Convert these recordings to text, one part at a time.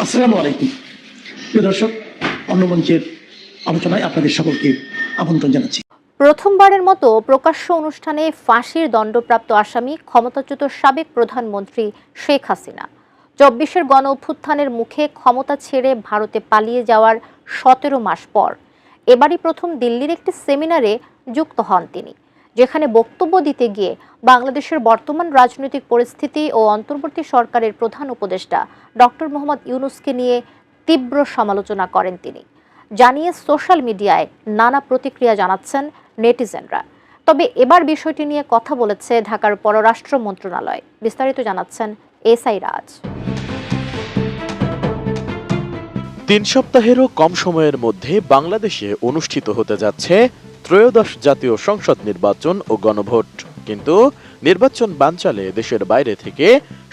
আসসালামু আলাইকুম। প্রিয় দর্শক, অন্যমঞ্চের আলোচনায় আপনাদের সকলকে আমন্ত্রণ জানাচ্ছি। প্রথমবারের মতো প্রকাশ্য অনুষ্ঠানে ফাঁসির দণ্ডপ্রাপ্ত আসামি ক্ষমতাচ্যুত সাবেক প্রধানমন্ত্রী শেখ হাসিনা। ২৪-এর গণ অভ্যুত্থানের মুখে ক্ষমতা ছেড়ে ভারতে পালিয়ে যাওয়ার ১৭ মাস পর এবারই প্রথম দিল্লির একটি সেমিনারে যুক্ত হন তিনি, যেখানে বক্তব্য দিতে গিয়ে বাংলাদেশের বর্তমান রাজনৈতিক পরিস্থিতি ও অন্তর্বর্তী সরকারের প্রধান উপদেষ্টা ডক্টর মোহাম্মদ ইউনূসকে নিয়ে তীব্র সমালোচনা করেন তিনি। জানিয়ে সোশ্যাল মিডিয়ায় নানা প্রতিক্রিয়া জানাচ্ছেন নেটিজেনরা। তবে এবার বিষয়টি নিয়ে কথা বলেছে ঢাকার পররাষ্ট্র মন্ত্রণালয়। বিস্তারিত জানাচ্ছেন এসআই রাজ। ৩ সপ্তাহেরও কম সময়ের মধ্যে বাংলাদেশে অনুষ্ঠিত হতে যাচ্ছে ত্রয়োদশ জাতীয় সংসদ নির্বাচন ও গণভোট। কিন্তু নির্বাচন বানচালে দেশের বাইরে থেকে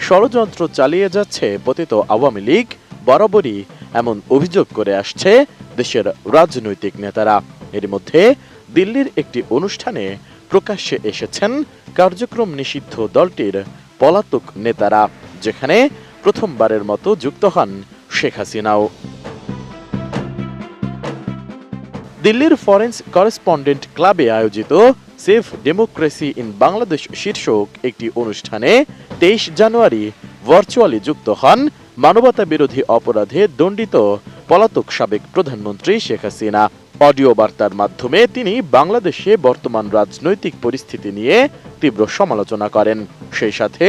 ষড়যন্ত্র চালিয়ে যাচ্ছে পতিত আওয়ামী লীগ বরাবরই, এমন অভিযোগ করে আসছে দেশের রাজনৈতিক নেতারা। এর মধ্যে দিল্লির একটি অনুষ্ঠানে প্রকাশ্যে এসেছেন কার্যক্রম নিষিদ্ধ দলটির পলাতক নেতারা, যেখানে প্রথমবারের মতো যুক্ত হন শেখ হাসিনাও। দিল্লির ফরেন করেসপন্ডেন্ট ক্লাবে আয়োজিত সেভ ডেমোক্রেসি ইন বাংলাদেশ শীর্ষক একটি অনুষ্ঠানে ২৩ জানুয়ারি ভার্চুয়ালি যুক্ত হন মানবতা বিরোধী অপরাধে দণ্ডিত পলাতক সাবেক প্রধানমন্ত্রী শেখ হাসিনা। অডিও বার্তার মাধ্যমে তিনি বাংলাদেশে বর্তমান রাজনৈতিক পরিস্থিতি নিয়ে তীব্র সমালোচনা করেন। সেই সাথে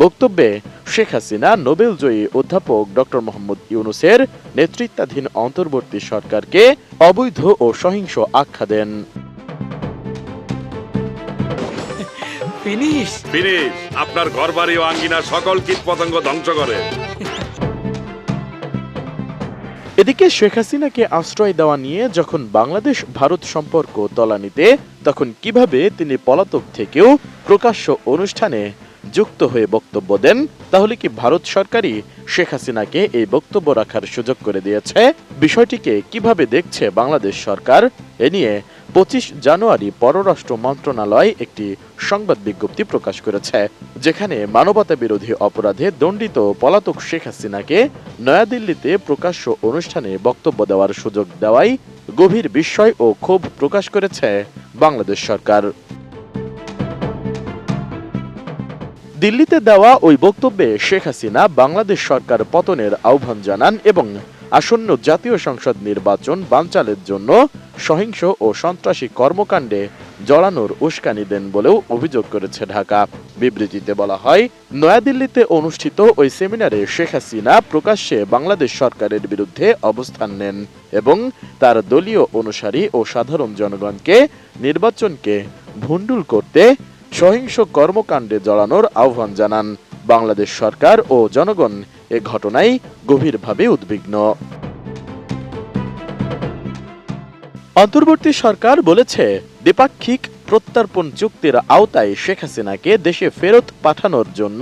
বক্তব্যে শেখ হাসিনা নোবেলজয়ী অধ্যাপক ডক্টর মোহাম্মদ ইউনূসের নেতৃত্বাধীন অন্তর্বর্তী সরকারকে অবৈধ ও সহিংস আখ্যা দেন। ফিনিশ আপনার ঘরবাড়ি ও আঙ্গিনার সকল কীটপতঙ্গ ধ্বংস করে। এদিকে শেখ হাসিনাকে আশ্রয় দেওয়া নিয়ে যখন বাংলাদেশ ভারত সম্পর্ক তলানিতে, তখন কিভাবে তিনি পলাতক থেকেও প্রকাশ্য অনুষ্ঠানে যুক্ত হয়ে বক্তব্য দেন? তাহলে কি ভারত সরকারই শেখ হাসিনাকে এই বক্তব্য রাখার সুযোগ করে দিয়েছে? বিষয়টিকে কিভাবে দেখছে বাংলাদেশ সরকার? এ নিয়ে ২৫ জানুয়ারি পররাষ্ট্র মন্ত্রণালয় একটি সংবাদ বিজ্ঞপ্তি প্রকাশ করেছে, যেখানে মানবতা বিরোধী অপরাধে দণ্ডিত পলাতক শেখ হাসিনাকে নয়াদিল্লিতে প্রকাশ্য অনুষ্ঠানে বক্তব্য দেওয়ার সুযোগ দেওয়ায় গভীর বিস্ময় ও ক্ষোভ প্রকাশ করেছে বাংলাদেশ সরকার। দিল্লিতে দেওয়া ওই বক্তব্যে শেখ হাসিনা বাংলাদেশ সরকার পতনের আহ্বান জানান এবং আসন্ন জাতীয় সংসদ নির্বাচন বানচালের জন্য সহিংস ও সন্ত্রাসী কর্মকাণ্ডে জড়ানোর উস্কানি দেন বলেও অভিযোগ করেছে ঢাকা। বিবৃতিতে বলা হয়, নয়াদিল্লিতে অনুষ্ঠিত ওই সেমিনারে শেখ হাসিনা প্রকাশ্যে বাংলাদেশ সরকারের বিরুদ্ধে অবস্থান নেন এবং তার দলীয় অনুসারী ও সাধারণ জনগণকে নির্বাচনকে ভণ্ডুল করতে সহিংস কর্মকাণ্ডে জড়ানোর আহ্বান জানান। বাংলাদেশ সরকার ও জনগণ এ ঘটনায় গভীরভাবে উদ্বিগ্ন। অন্তর্বর্তী সরকার বলেছে, দ্বিপাক্ষিক প্রত্যর্পণ চুক্তির আওতায় শেখ হাসিনাকে দেশে ফেরত পাঠানোর জন্য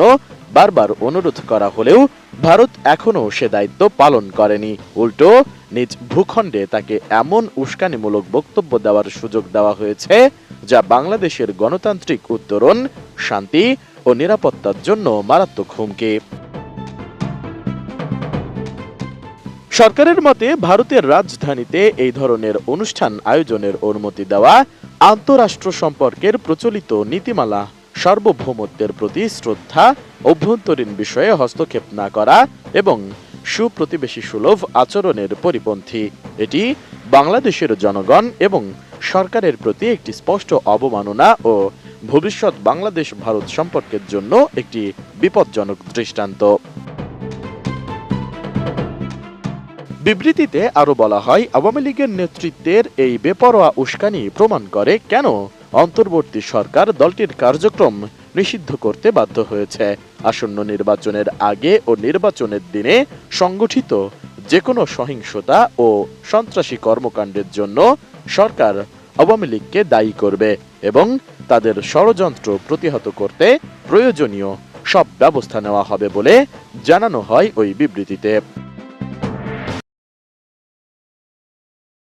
বারবার অনুরোধ করা হলেও ভারত এখনও সে দায়িত্ব পালন করেনি। উল্টো নিজ ভূখণ্ডে তাকে এমন উস্কানিমূলক বক্তব্য দেওয়ার সুযোগ দেওয়া হয়েছে যা বাংলাদেশের গণতান্ত্রিক উত্তরণ, শান্তি ও নিরাপত্তার জন্য মারাত্মক হুমকি। সরকারের মতে, ভারতের রাজধানীতে এই ধরনের অনুষ্ঠান আয়োজনের অনুমতি দেওয়া আন্তঃরাষ্ট্র সম্পর্কের প্রচলিত নীতিমালা, সার্বভৌমত্বের প্রতি শ্রদ্ধা, অভ্যন্তরীণ বিষয়ে হস্তক্ষেপ না করা এবং সুপ্রতিবেশী সুলভ আচরণের পরিপন্থী। এটি বাংলাদেশের জনগণ এবং সরকারের প্রতি একটি স্পষ্ট অবমাননা ও ভবিষ্যৎ বাংলাদেশ ভারত সম্পর্কের জন্য একটি বিপজ্জনক দৃষ্টান্ত। বিবৃতিতে আরো বলা হয়, আওয়ামী লীগের নেতৃত্বের এই বেপরোয়া উস্কানি প্রমাণ করে কেন অন্তর্বর্তী সরকার দলটির কার্যক্রম নিষিদ্ধ করতে বাধ্য হয়েছে। আসন্ন নির্বাচনের আগে ও নির্বাচনের দিনে সংগঠিত যে কোনো সহিংসতা ও সন্ত্রাসী কর্মকাণ্ডের জন্য সরকার আওয়ামী লীগকে দায়ী করবে এবং তাদের ষড়যন্ত্র প্রতিহত করতে প্রয়োজনীয় সব ব্যবস্থা নেওয়া হবে বলে জানানো হয় ওই বিবৃতিতে।